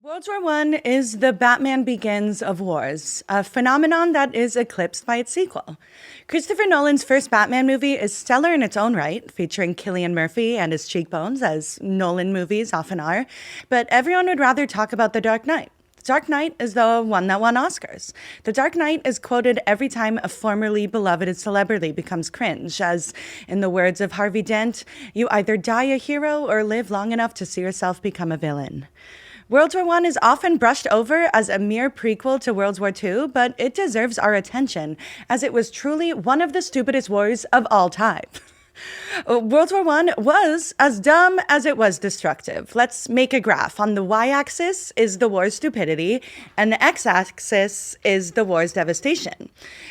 World War I is the Batman Begins of wars, a phenomenon that is eclipsed by its sequel. Christopher Nolan's first Batman movie is stellar in its own right, featuring Cillian Murphy and his cheekbones, as Nolan movies often are, but everyone would rather talk about The Dark Knight. The Dark Knight is the one that won Oscars. The Dark Knight is quoted every time a formerly beloved celebrity becomes cringe, as, in the words of Harvey Dent, you either die a hero or live long enough to see yourself become a villain. World War I is often brushed over as a mere prequel to World War II, but it deserves our attention, as it was truly one of the stupidest wars of all time. World War I was as dumb as it was destructive. Let's make a graph. On the y-axis is the war's stupidity, and the x-axis is the war's devastation.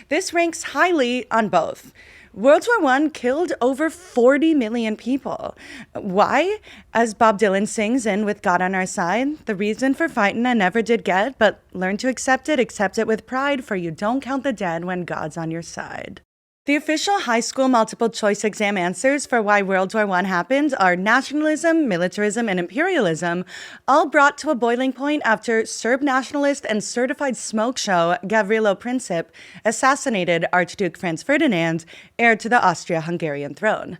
This ranks highly on both. World War I killed over 40 million people. Why? As Bob Dylan sings in With God on Our Side, the reason for fighting I never did get, but learn to accept it with pride, for you don't count the dead when God's on your side. The official high school multiple choice exam answers for why World War I happened are nationalism, militarism, and imperialism, all brought to a boiling point after Serb nationalist and certified smoke show Gavrilo Princip assassinated Archduke Franz Ferdinand, heir to the Austria-Hungarian throne.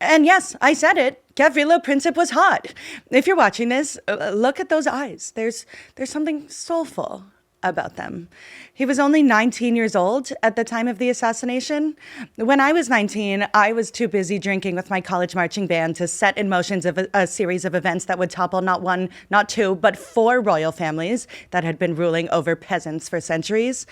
And yes, I said it. Gavrilo Princip was hot. If you're watching this, look at those eyes. There's something soulful about them. He was only 19 years old at the time of the assassination. When I was 19, I was too busy drinking with my college marching band to set in motion a series of events that would topple not one, not two, but four royal families that had been ruling over peasants for centuries.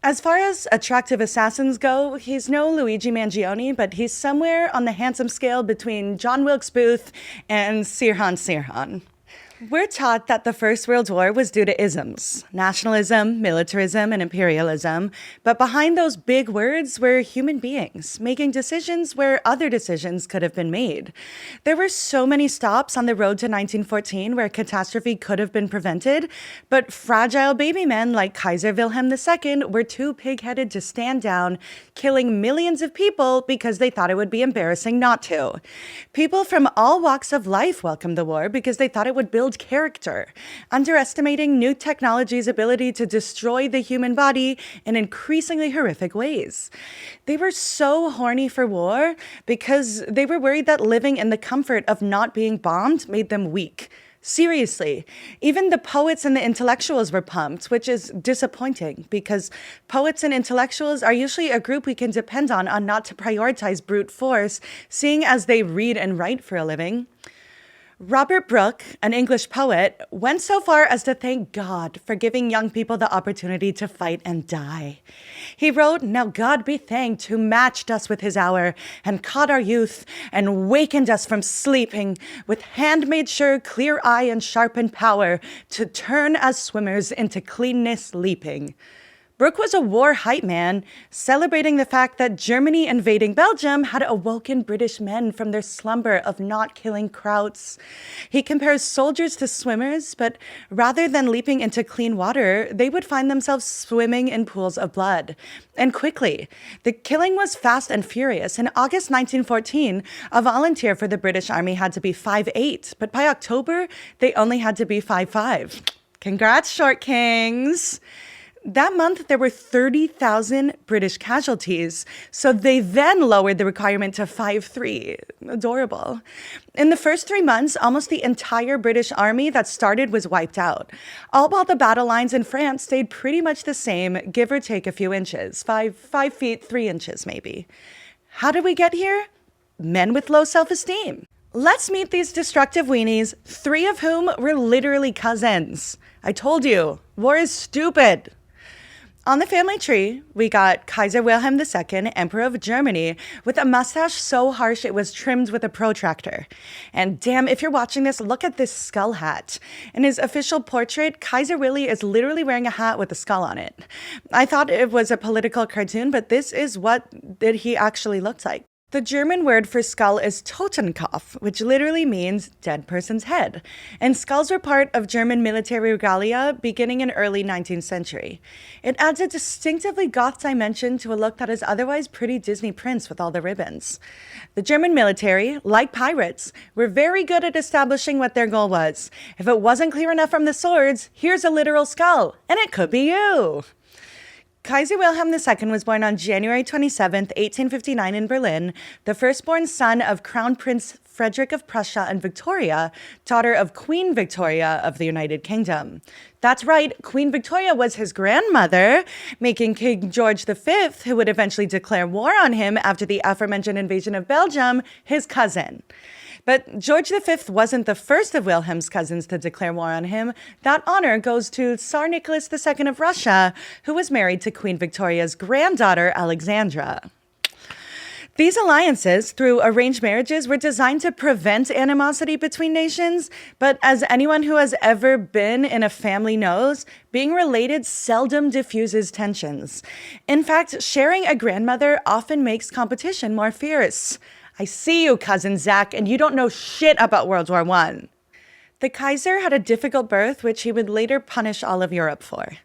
As far as attractive assassins go, he's no Luigi Mangione, but he's somewhere on the handsome scale between John Wilkes Booth and Sirhan Sirhan. We're taught that the First World War was due to isms, nationalism, militarism, and imperialism, but behind those big words were human beings making decisions where other decisions could have been made. There were so many stops on the road to 1914 where catastrophe could have been prevented, but fragile baby men like Kaiser Wilhelm II were too pig-headed to stand down, killing millions of people because they thought it would be embarrassing not to. People from all walks of life welcomed the war because they thought it would build character, underestimating new technology's ability to destroy the human body in increasingly horrific ways. They were so horny for war because they were worried that living in the comfort of not being bombed made them weak. Seriously, even the poets and the intellectuals were pumped, which is disappointing because poets and intellectuals are usually a group we can depend on not to prioritize brute force, seeing as they read and write for a living. Robert Brooke, an English poet, went so far as to thank God for giving young people the opportunity to fight and die. He wrote, "Now God be thanked who matched us with his hour and caught our youth and wakened us from sleeping with hand made sure, clear eye and sharpened power to turn as swimmers into cleanness leaping." Brooke was a war hype man, celebrating the fact that Germany invading Belgium had awoken British men from their slumber of not killing krauts. He compares soldiers to swimmers, but rather than leaping into clean water, they would find themselves swimming in pools of blood. And quickly. The killing was fast and furious. In August 1914, a volunteer for the British Army had to be 5'8", but by October, they only had to be 5'5". Congrats, short kings! That month, there were 30,000 British casualties, so they then lowered the requirement to 5'3". Adorable. In the first 3 months, almost the entire British army that started was wiped out, all while the battle lines in France stayed pretty much the same, give or take a few inches, 5 feet, 3 inches maybe. How did we get here? Men with low self-esteem. Let's meet these destructive weenies, 3 of whom were literally cousins. I told you, war is stupid. On the family tree, we got Kaiser Wilhelm II, Emperor of Germany, with a mustache so harsh it was trimmed with a protractor. And damn, if you're watching this, look at this skull hat. In his official portrait, Kaiser Willy is literally wearing a hat with a skull on it. I thought it was a political cartoon, but this is what he actually looked like. The German word for skull is Totenkopf, which literally means dead person's head. And skulls were part of German military regalia beginning in early 19th century. It adds a distinctively goth dimension to a look that is otherwise pretty Disney prince with all the ribbons. The German military, like pirates, were very good at establishing what their goal was. If it wasn't clear enough from the swords, here's a literal skull, and it could be you. Kaiser Wilhelm II was born on January 27, 1859 in Berlin, the firstborn son of Crown Prince Frederick of Prussia and Victoria, daughter of Queen Victoria of the United Kingdom. That's right, Queen Victoria was his grandmother, making King George V, who would eventually declare war on him after the aforementioned invasion of Belgium, his cousin. But George V wasn't the first of Wilhelm's cousins to declare war on him. That honor goes to Tsar Nicholas II of Russia, who was married to Queen Victoria's granddaughter, Alexandra. These alliances, through arranged marriages, were designed to prevent animosity between nations, but as anyone who has ever been in a family knows, being related seldom diffuses tensions. In fact, sharing a grandmother often makes competition more fierce. I see you, Cousin Zach, and you don't know shit about World War I. The Kaiser had a difficult birth, which he would later punish all of Europe for.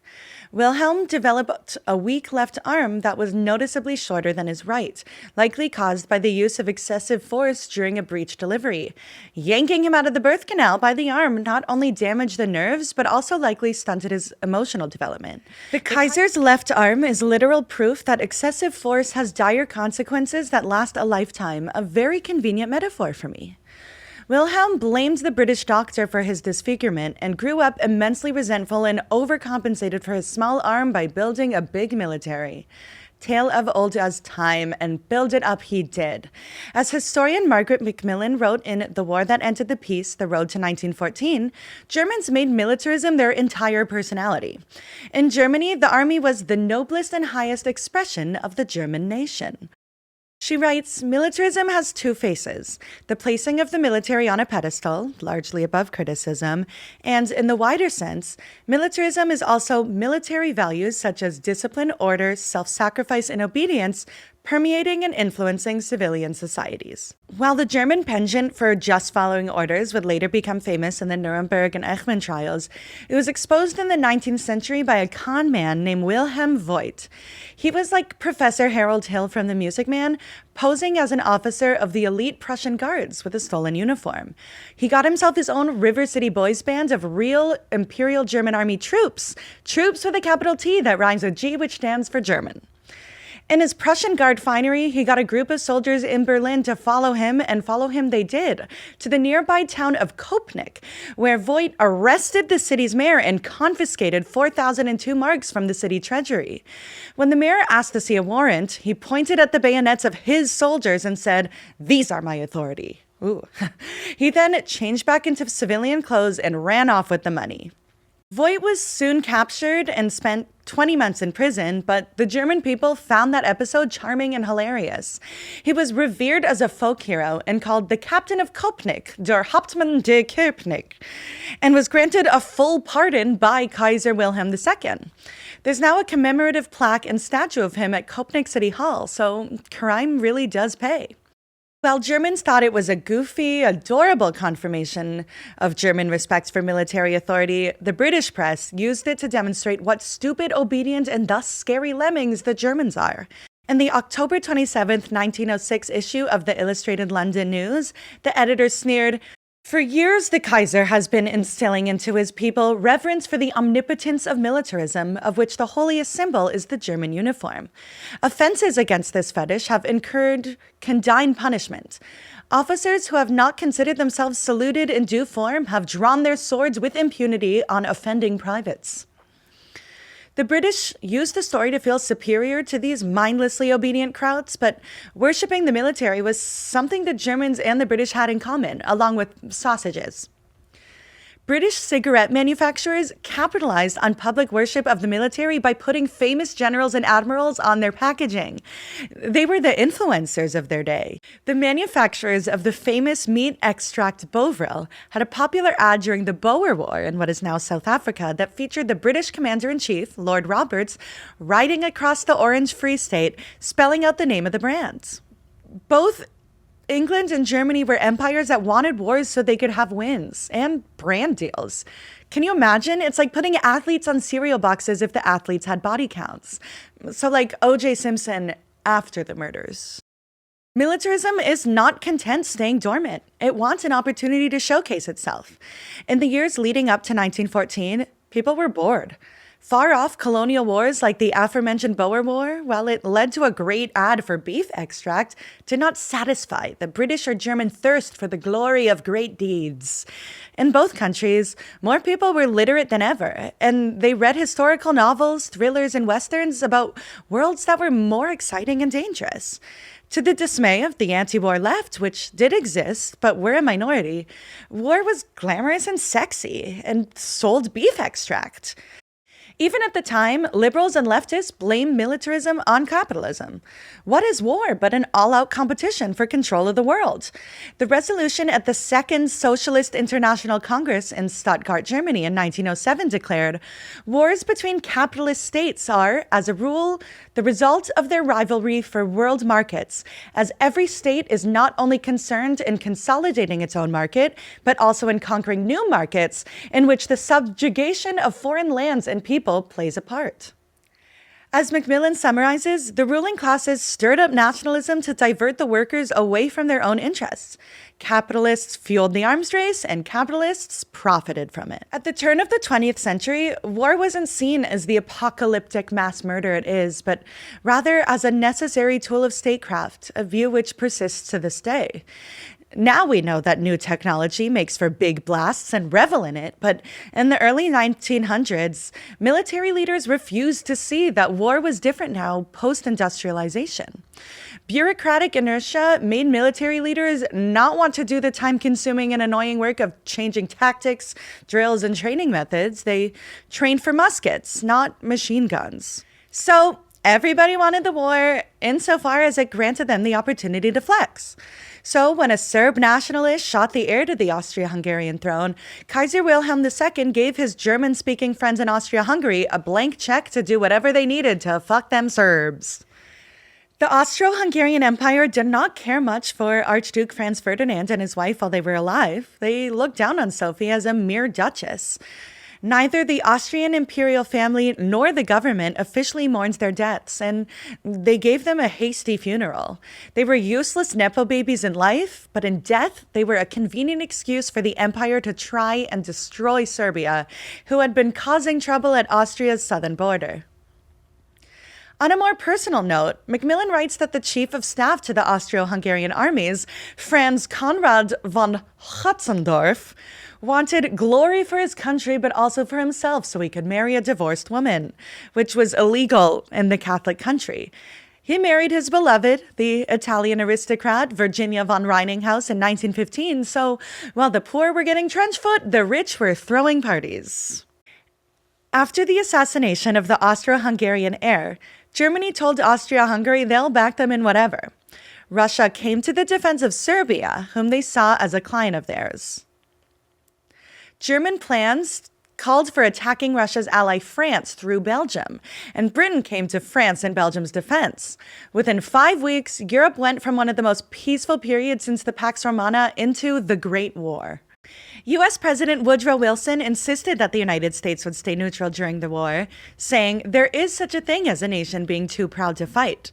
Wilhelm developed a weak left arm that was noticeably shorter than his right, likely caused by the use of excessive force during a breech delivery. Yanking him out of the birth canal by the arm not only damaged the nerves, but also likely stunted his emotional development. The Kaiser's left arm is literal proof that excessive force has dire consequences that last a lifetime, a very convenient metaphor for me. Wilhelm blamed the British doctor for his disfigurement and grew up immensely resentful and overcompensated for his small arm by building a big military. Tale of old as time, and build it up he did. As historian Margaret Macmillan wrote in The War That Ended the Peace, The Road to 1914, Germans made militarism their entire personality. In Germany, the army was the noblest and highest expression of the German nation. She writes, militarism has two faces, the placing of the military on a pedestal, largely above criticism, and in the wider sense, militarism is also military values such as discipline, order, self-sacrifice, and obedience permeating and influencing civilian societies. While the German penchant for just following orders would later become famous in the Nuremberg and Eichmann trials, it was exposed in the 19th century by a con man named Wilhelm Voigt. He was like Professor Harold Hill from The Music Man, posing as an officer of the elite Prussian Guards with a stolen uniform. He got himself his own River City Boys band of real Imperial German Army troops with a capital T that rhymes with G, which stands for German. In his Prussian Guard finery, he got a group of soldiers in Berlin to follow him, and follow him they did, to the nearby town of Kopnik, where Voigt arrested the city's mayor and confiscated 4,002 marks from the city treasury. When the mayor asked to see a warrant, he pointed at the bayonets of his soldiers and said, "These are my authority." Ooh. He then changed back into civilian clothes and ran off with the money. Voigt was soon captured and spent 20 months in prison, but the German people found that episode charming and hilarious. He was revered as a folk hero and called the Captain of Kopnik, der Hauptmann de Kopnik, and was granted a full pardon by Kaiser Wilhelm II. There's now a commemorative plaque and statue of him at Kopnik City Hall, so crime really does pay. While Germans thought it was a goofy, adorable confirmation of German respect for military authority, the British press used it to demonstrate what stupid, obedient, and thus scary lemmings the Germans are. In the October 27, 1906 issue of the Illustrated London News, the editor sneered, "For years, the Kaiser has been instilling into his people reverence for the omnipotence of militarism, of which the holiest symbol is the German uniform. Offenses against this fetish have incurred condign punishment. Officers who have not considered themselves saluted in due form have drawn their swords with impunity on offending privates." The British used the story to feel superior to these mindlessly obedient crowds, but worshipping the military was something the Germans and the British had in common, along with sausages. British cigarette manufacturers capitalized on public worship of the military by putting famous generals and admirals on their packaging. They were the influencers of their day. The manufacturers of the famous meat extract Bovril had a popular ad during the Boer War in what is now South Africa that featured the British Commander-in-Chief, Lord Roberts, riding across the Orange Free State, spelling out the name of the brand. Both England and Germany were empires that wanted wars so they could have wins and brand deals. Can you imagine? It's like putting athletes on cereal boxes if the athletes had body counts. So, like O.J. Simpson after the murders. Militarism is not content staying dormant. It wants an opportunity to showcase itself. In the years leading up to 1914, people were bored. Far off colonial wars like the aforementioned Boer War, while it led to a great ad for beef extract, did not satisfy the British or German thirst for the glory of great deeds. In both countries, more people were literate than ever, and they read historical novels, thrillers, and westerns about worlds that were more exciting and dangerous. To the dismay of the anti-war left, which did exist, but were a minority, war was glamorous and sexy, and sold beef extract. Even at the time, liberals and leftists blamed militarism on capitalism. What is war but an all-out competition for control of the world? The resolution at the Second Socialist International Congress in Stuttgart, Germany in 1907 declared, "Wars between capitalist states are, as a rule, the result of their rivalry for world markets, as every state is not only concerned in consolidating its own market, but also in conquering new markets in which the subjugation of foreign lands and people plays a part." As Macmillan summarizes, the ruling classes stirred up nationalism to divert the workers away from their own interests. Capitalists fueled the arms race, and capitalists profited from it. At the turn of the 20th century, war wasn't seen as the apocalyptic mass murder it is, but rather as a necessary tool of statecraft, a view which persists to this day. Now we know that new technology makes for big blasts and revel in it, but in the early 1900s, military leaders refused to see that war was different now post-industrialization. Bureaucratic inertia made military leaders not want to do the time-consuming and annoying work of changing tactics, drills, and training methods. They trained for muskets, not machine guns. So everybody wanted the war insofar as it granted them the opportunity to flex. So when a Serb nationalist shot the heir to the Austria-Hungarian throne, Kaiser Wilhelm II gave his German-speaking friends in Austria-Hungary a blank check to do whatever they needed to fuck them Serbs. The Austro-Hungarian Empire did not care much for Archduke Franz Ferdinand and his wife while they were alive. They looked down on Sophie as a mere duchess. Neither the Austrian imperial family nor the government officially mourned their deaths, and they gave them a hasty funeral. They were useless nepo babies in life, but in death, they were a convenient excuse for the empire to try and destroy Serbia, who had been causing trouble at Austria's southern border. On a more personal note, Macmillan writes that the chief of staff to the Austro-Hungarian armies, Franz Conrad von Hotzendorf, wanted glory for his country but also for himself so he could marry a divorced woman, which was illegal in the Catholic country. He married his beloved, the Italian aristocrat Virginia von Reininghaus in 1915, so while the poor were getting trench foot, the rich were throwing parties. After the assassination of the Austro-Hungarian heir, Germany told Austria-Hungary they'll back them in whatever. Russia came to the defense of Serbia, whom they saw as a client of theirs. German plans called for attacking Russia's ally France through Belgium, and Britain came to France and Belgium's defense. Within 5 weeks, Europe went from one of the most peaceful periods since the Pax Romana into the Great War. U.S. President Woodrow Wilson insisted that the United States would stay neutral during the war, saying there is such a thing as a nation being too proud to fight.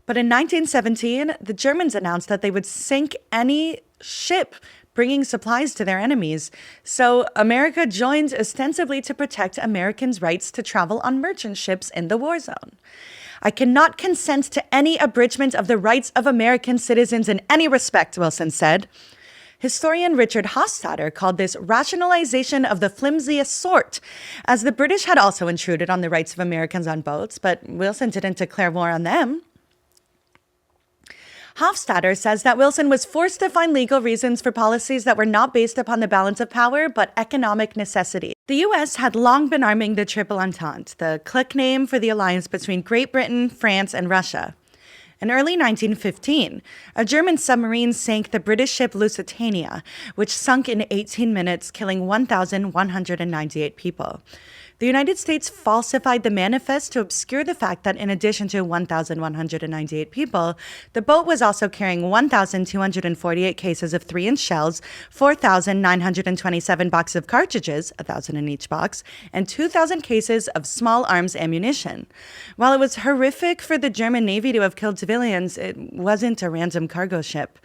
But in 1917, the Germans announced that they would sink any ship bringing supplies to their enemies, so America joined ostensibly to protect Americans' rights to travel on merchant ships in the war zone. "I cannot consent to any abridgment of the rights of American citizens in any respect," Wilson said. Historian Richard Hofstadter called this rationalization of the flimsiest sort, as the British had also intruded on the rights of Americans on boats, but Wilson didn't declare war on them. Hofstadter says that Wilson was forced to find legal reasons for policies that were not based upon the balance of power, but economic necessity. The U.S. had long been arming the Triple Entente, the clique name for the alliance between Great Britain, France, and Russia. In early 1915, a German submarine sank the British ship Lusitania, which sunk in 18 minutes, killing 1,198 people. The United States falsified the manifest to obscure the fact that in addition to 1,198 people, the boat was also carrying 1,248 cases of 3-inch shells, 4,927 boxes of cartridges, 1,000 in each box, and 2,000 cases of small arms ammunition. While it was horrific for the German Navy to have killed civilians, it wasn't a random cargo ship.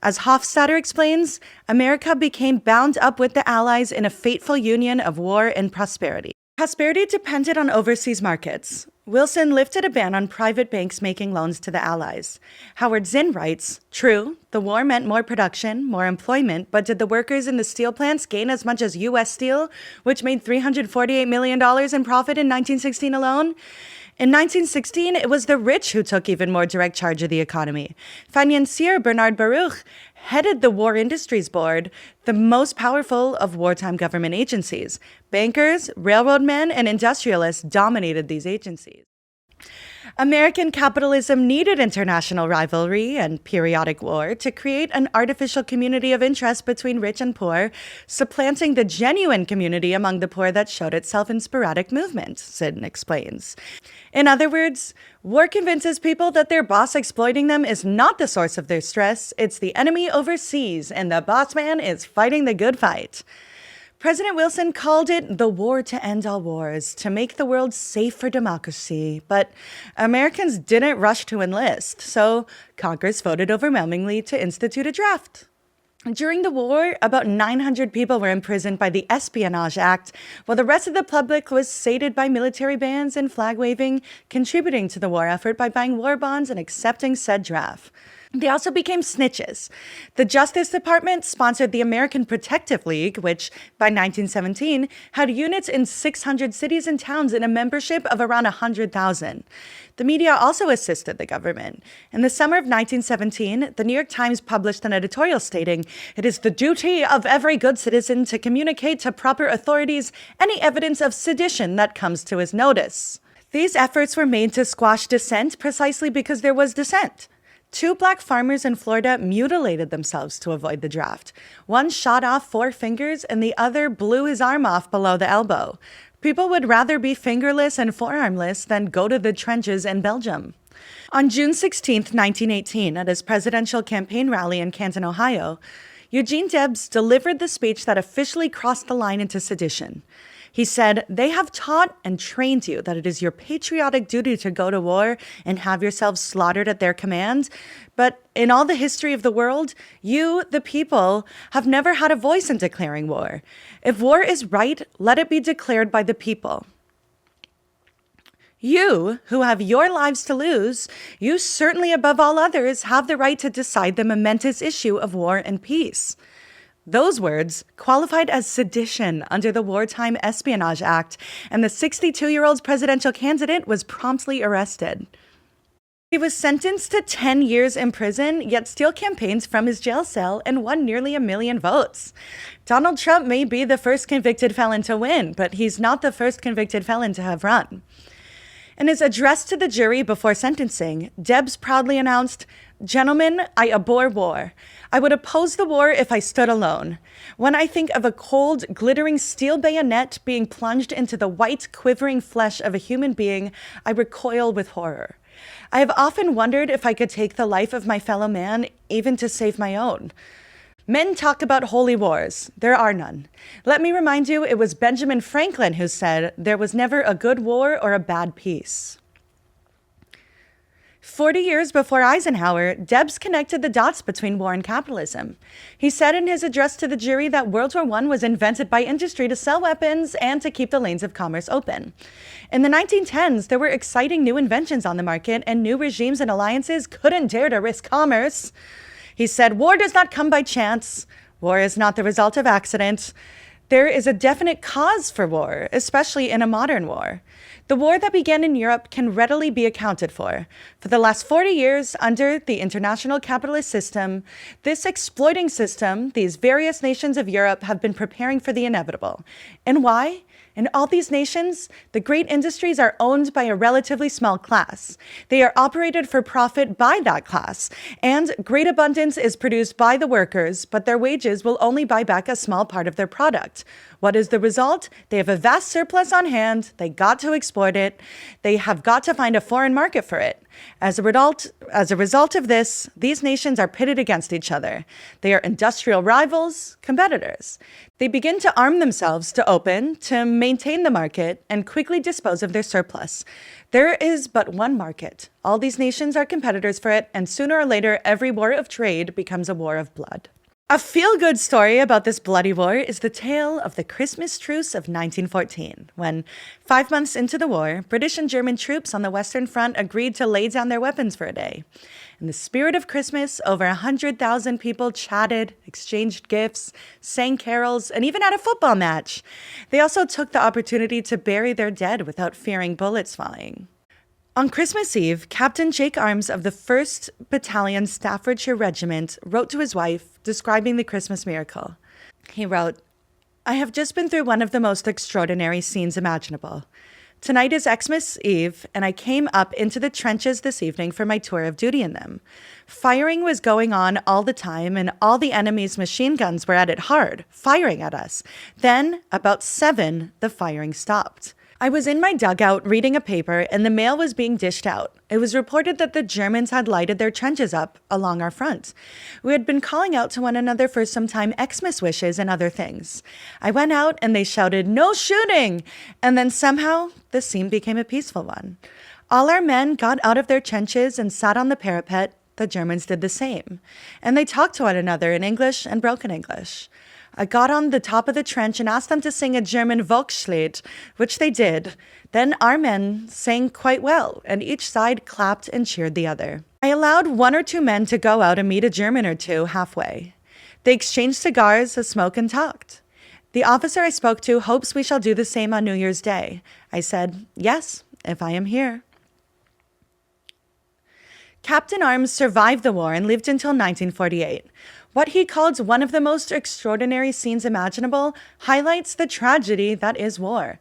As Hofstadter explains, America became bound up with the Allies in a fateful union of war and prosperity. Prosperity depended on overseas markets. Wilson lifted a ban on private banks making loans to the Allies. Howard Zinn writes, "True, the war meant more production, more employment, but did the workers in the steel plants gain as much as U.S. Steel, which made $348 million in profit in 1916 alone? In 1916, it was the rich who took even more direct charge of the economy. Financier Bernard Baruch headed the War Industries Board, the most powerful of wartime government agencies. Bankers, railroad men, and industrialists dominated these agencies. American capitalism needed international rivalry and periodic war to create an artificial community of interest between rich and poor, supplanting the genuine community among the poor that showed itself in sporadic movements," Zinn explains. In other words, war convinces people that their boss exploiting them is not the source of their stress, it's the enemy overseas, and the boss man is fighting the good fight. President Wilson called it the war to end all wars, to make the world safe for democracy. But Americans didn't rush to enlist, so Congress voted overwhelmingly to institute a draft. During the war, about 900 people were imprisoned by the Espionage Act, while the rest of the public was sated by military bans and flag waving, contributing to the war effort by buying war bonds and accepting said draft. They also became snitches. The Justice Department sponsored the American Protective League, which, by 1917, had units in 600 cities and towns and a membership of around 100,000. The media also assisted the government. In the summer of 1917, the New York Times published an editorial stating, "It is the duty of every good citizen to communicate to proper authorities any evidence of sedition that comes to his notice." These efforts were made to squash dissent precisely because there was dissent. 2 black farmers in Florida mutilated themselves to avoid the draft. One shot off 4 fingers and the other blew his arm off below the elbow. People would rather be fingerless and forearmless than go to the trenches in Belgium. On June 16, 1918, at his presidential campaign rally in Canton, Ohio, Eugene Debs delivered the speech that officially crossed the line into sedition. He said, "They have taught and trained you that it is your patriotic duty to go to war and have yourselves slaughtered at their command. But in all the history of the world, you, the people, have never had a voice in declaring war. If war is right, let it be declared by the people. You, who have your lives to lose, you certainly above all others have the right to decide the momentous issue of war and peace." Those words qualified as sedition under the Wartime Espionage Act, and the 62-year-old presidential candidate was promptly arrested. He was sentenced to 10 years in prison, yet still campaigns from his jail cell and won nearly 1 million votes. Donald Trump may be the first convicted felon to win, but he's not the first convicted felon to have run. In his address to the jury before sentencing, Debs proudly announced, "Gentlemen, I abhor war. I would oppose the war if I stood alone. When I think of a cold, glittering steel bayonet being plunged into the white, quivering flesh of a human being, I recoil with horror. I have often wondered if I could take the life of my fellow man, even to save my own. Men talk about holy wars. There are none. Let me remind you, it was Benjamin Franklin who said, 'There was never a good war or a bad peace.'" 40 years before Eisenhower, Debs connected the dots between war and capitalism. He said in his address to the jury that World War I was invented by industry to sell weapons and to keep the lanes of commerce open. In the 1910s, there were exciting new inventions on the market, and new regimes and alliances couldn't dare to risk commerce. He said, "War does not come by chance. War is not the result of accident. There is a definite cause for war, especially in a modern war. The war that began in Europe can readily be accounted for. For the last 40 years, under the international capitalist system, this exploiting system, these various nations of Europe have been preparing for the inevitable. And why? In all these nations, the great industries are owned by a relatively small class. They are operated for profit by that class, and great abundance is produced by the workers, but their wages will only buy back a small part of their product. What is the result? They have a vast surplus on hand, they got to exploit it, they have got to find a foreign market for it. As a result of this, these nations are pitted against each other. They are industrial rivals, competitors. They begin to arm themselves to maintain the market, and quickly dispose of their surplus. There is but one market. All these nations are competitors for it, and sooner or later, every war of trade becomes a war of blood. A feel-good story about this bloody war is the tale of the Christmas Truce of 1914, when, 5 months into the war, British and German troops on the Western Front agreed to lay down their weapons for a day. In the spirit of Christmas, over 100,000 people chatted, exchanged gifts, sang carols, and even had a football match. They also took the opportunity to bury their dead without fearing bullets flying. On Christmas Eve, Captain Jake Arms of the 1st Battalion Staffordshire Regiment wrote to his wife, describing the Christmas miracle. He wrote, "I have just been through one of the most extraordinary scenes imaginable. Tonight is Xmas Eve, and I came up into the trenches this evening for my tour of duty in them. Firing was going on all the time, and all the enemy's machine guns were at it hard, firing at us. Then, about 7, the firing stopped. I was in my dugout reading a paper, and the mail was being dished out. It was reported that the Germans had lighted their trenches up along our front. We had been calling out to one another for some time Xmas wishes and other things. I went out, and they shouted, 'No shooting!' And then somehow, the scene became a peaceful one. All our men got out of their trenches and sat on the parapet. The Germans did the same. And they talked to one another in English and broken English. I got on the top of the trench and asked them to sing a German Volkslied, which they did. Then our men sang quite well, and each side clapped and cheered the other. I allowed 1 or 2 men to go out and meet a German or two halfway. They exchanged cigars, a smoke, and talked. The officer I spoke to hopes we shall do the same on New Year's Day. I said, yes, if I am here." Captain Arms survived the war and lived until 1948. What he called one of the most extraordinary scenes imaginable highlights the tragedy that is war.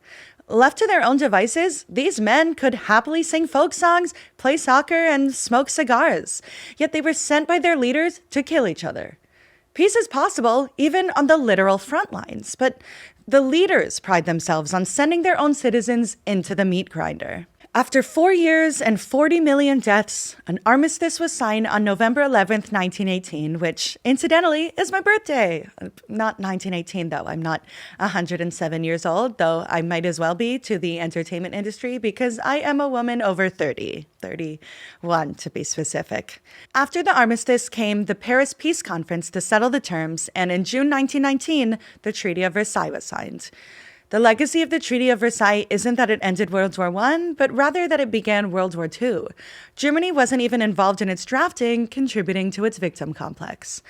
Left to their own devices, these men could happily sing folk songs, play soccer, and smoke cigars. Yet they were sent by their leaders to kill each other. Peace is possible, even on the literal front lines, but the leaders pride themselves on sending their own citizens into the meat grinder. After 4 years and 40 million deaths, an armistice was signed on November 11th, 1918, which, incidentally, is my birthday. Not 1918, though. I'm not 107 years old, though I might as well be to the entertainment industry because I am a woman over 30, 31 to be specific. After the armistice came the Paris Peace Conference to settle the terms, and in June 1919, the Treaty of Versailles was signed. The legacy of the Treaty of Versailles isn't that it ended World War I, but rather that it began World War II. Germany wasn't even involved in its drafting, contributing to its victim complex.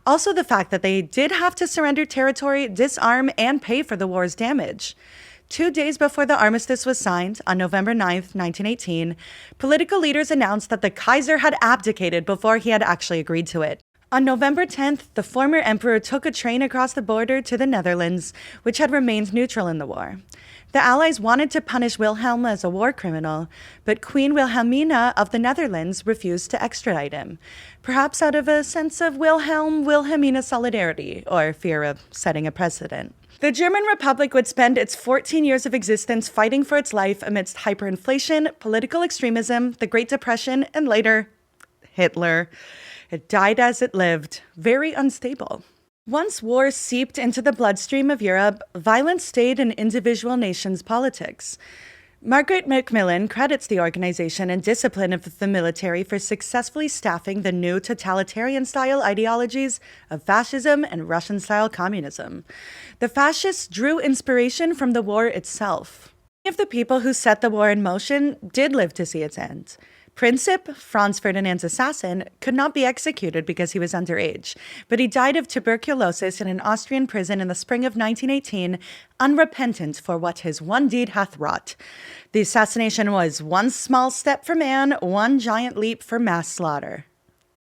Also, the fact that they did have to surrender territory, disarm, and pay for the war's damage. 2 days before the armistice was signed, on November 9th, 1918, political leaders announced that the Kaiser had abdicated before he had actually agreed to it. On November 10th, the former emperor took a train across the border to the Netherlands, which had remained neutral in the war. The Allies wanted to punish Wilhelm as a war criminal, but Queen Wilhelmina of the Netherlands refused to extradite him, perhaps out of a sense of Wilhelmina solidarity, or fear of setting a precedent. The German Republic would spend its 14 years of existence fighting for its life amidst hyperinflation, political extremism, the Great Depression, and later, Hitler. It died as it lived, very unstable. Once war seeped into the bloodstream of Europe, violence stayed in individual nations' politics. Margaret Macmillan credits the organization and discipline of the military for successfully staffing the new totalitarian-style ideologies of fascism and Russian-style communism. The fascists drew inspiration from the war itself. Many of the people who set the war in motion did live to see its end. Princip, Franz Ferdinand's assassin, could not be executed because he was underage, but he died of tuberculosis in an Austrian prison in the spring of 1918, unrepentant for what his one deed hath wrought. The assassination was one small step for man, one giant leap for mass slaughter.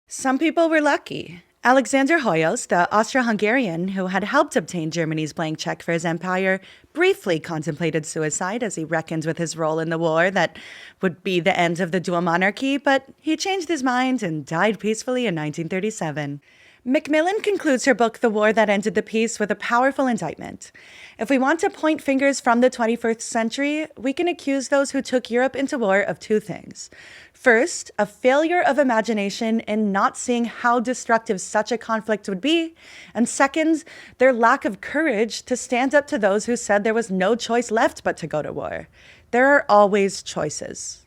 Some people were lucky. Alexander Hoyos, the Austro-Hungarian who had helped obtain Germany's blank check for his empire, briefly contemplated suicide as he reckoned with his role in the war that would be the end of the dual monarchy, but he changed his mind and died peacefully in 1937. Macmillan concludes her book, The War That Ended the Peace, with a powerful indictment. If we want to point fingers from the 21st century, we can accuse those who took Europe into war of two things. First, a failure of imagination in not seeing how destructive such a conflict would be, and second, their lack of courage to stand up to those who said there was no choice left but to go to war. There are always choices.